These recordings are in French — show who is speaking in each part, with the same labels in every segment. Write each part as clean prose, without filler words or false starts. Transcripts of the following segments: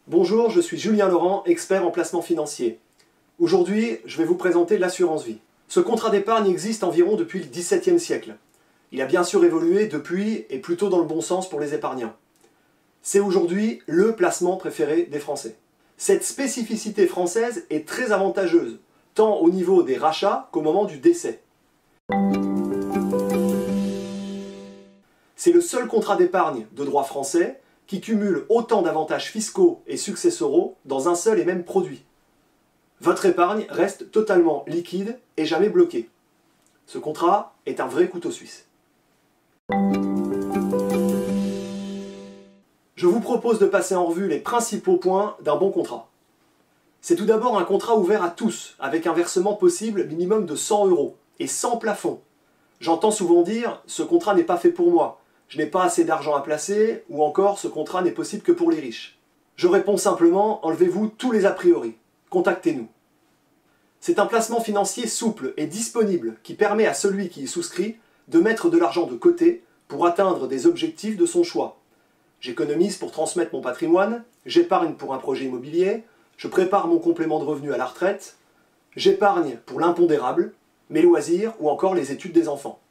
Speaker 1: Bonjour, je suis Julien Laurent, expert en placement financier. Aujourd'hui, je vais vous présenter l'assurance vie. Ce contrat d'épargne existe environ depuis le XVIIe siècle. Il a bien sûr évolué depuis et plutôt dans le bon sens pour les épargnants. C'est aujourd'hui le placement préféré des Français. Cette spécificité française est très avantageuse, tant au niveau des rachats qu'au moment du décès. C'est le seul contrat d'épargne de droit français qui cumule autant d'avantages fiscaux et successoraux dans un seul et même produit. Votre épargne reste totalement liquide et jamais bloquée. Ce contrat est un vrai couteau suisse. Je vous propose de passer en revue les principaux points d'un bon contrat. C'est tout d'abord un contrat ouvert à tous, avec un versement possible minimum de 100 € et sans plafond. J'entends souvent dire « ce contrat n'est pas fait pour moi ». Je n'ai pas assez d'argent à placer, ou encore ce contrat n'est possible que pour les riches. Je réponds simplement, enlevez-vous tous les a priori. Contactez-nous. C'est un placement financier souple et disponible qui permet à celui qui y souscrit de mettre de l'argent de côté pour atteindre des objectifs de son choix. J'économise pour transmettre mon patrimoine, j'épargne pour un projet immobilier, je prépare mon complément de revenu à la retraite, j'épargne pour l'impondérable, mes loisirs ou encore les études des enfants.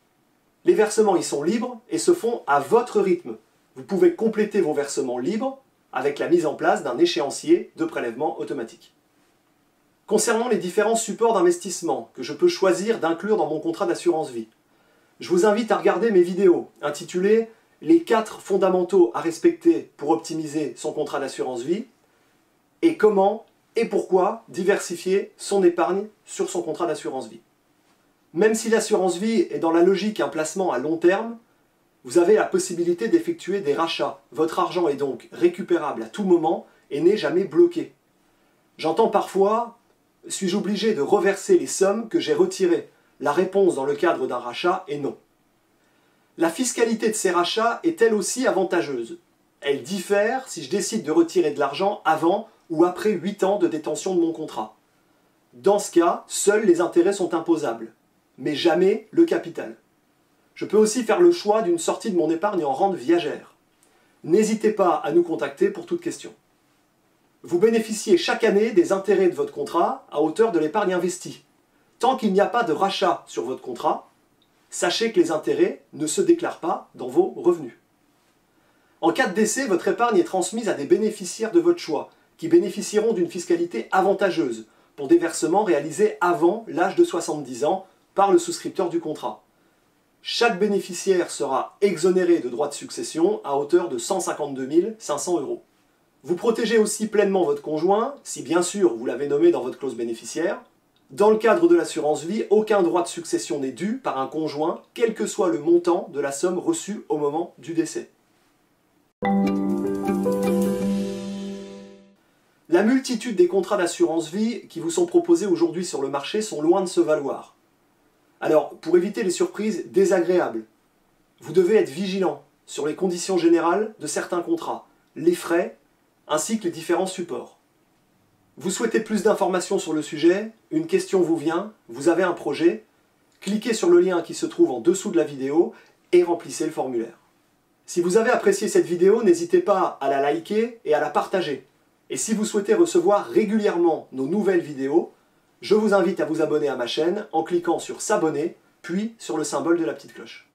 Speaker 1: Les versements y sont libres et se font à votre rythme. Vous pouvez compléter vos versements libres avec la mise en place d'un échéancier de prélèvement automatique. Concernant les différents supports d'investissement que je peux choisir d'inclure dans mon contrat d'assurance vie, je vous invite à regarder mes vidéos intitulées « Les 4 fondamentaux à respecter pour optimiser son contrat d'assurance vie » et « Comment et pourquoi diversifier son épargne sur son contrat d'assurance vie ». Même si l'assurance vie est dans la logique un placement à long terme, vous avez la possibilité d'effectuer des rachats. Votre argent est donc récupérable à tout moment et n'est jamais bloqué. J'entends parfois « suis-je obligé de reverser les sommes que j'ai retirées ?» La réponse dans le cadre d'un rachat est non. La fiscalité de ces rachats est elle aussi avantageuse. Elle diffère si je décide de retirer de l'argent avant ou après 8 ans de détention de mon contrat. Dans ce cas, seuls les intérêts sont imposables, mais jamais le capital. Je peux aussi faire le choix d'une sortie de mon épargne en rente viagère. N'hésitez pas à nous contacter pour toute question. Vous bénéficiez chaque année des intérêts de votre contrat à hauteur de l'épargne investie. Tant qu'il n'y a pas de rachat sur votre contrat, sachez que les intérêts ne se déclarent pas dans vos revenus. En cas de décès, votre épargne est transmise à des bénéficiaires de votre choix, qui bénéficieront d'une fiscalité avantageuse pour des versements réalisés avant l'âge de 70 ans par le souscripteur du contrat. Chaque bénéficiaire sera exonéré de droits de succession à hauteur de 152 500 €. Vous protégez aussi pleinement votre conjoint, si bien sûr vous l'avez nommé dans votre clause bénéficiaire. Dans le cadre de l'assurance vie, aucun droit de succession n'est dû par un conjoint, quel que soit le montant de la somme reçue au moment du décès. La multitude des contrats d'assurance vie qui vous sont proposés aujourd'hui sur le marché sont loin de se valoir. Alors, pour éviter les surprises désagréables, vous devez être vigilant sur les conditions générales de certains contrats, les frais, ainsi que les différents supports. Vous souhaitez plus d'informations sur le sujet, une question vous vient, vous avez un projet, cliquez sur le lien qui se trouve en dessous de la vidéo et remplissez le formulaire. Si vous avez apprécié cette vidéo, n'hésitez pas à la liker et à la partager. Et si vous souhaitez recevoir régulièrement nos nouvelles vidéos, je vous invite à vous abonner à ma chaîne en cliquant sur s'abonner, puis sur le symbole de la petite cloche.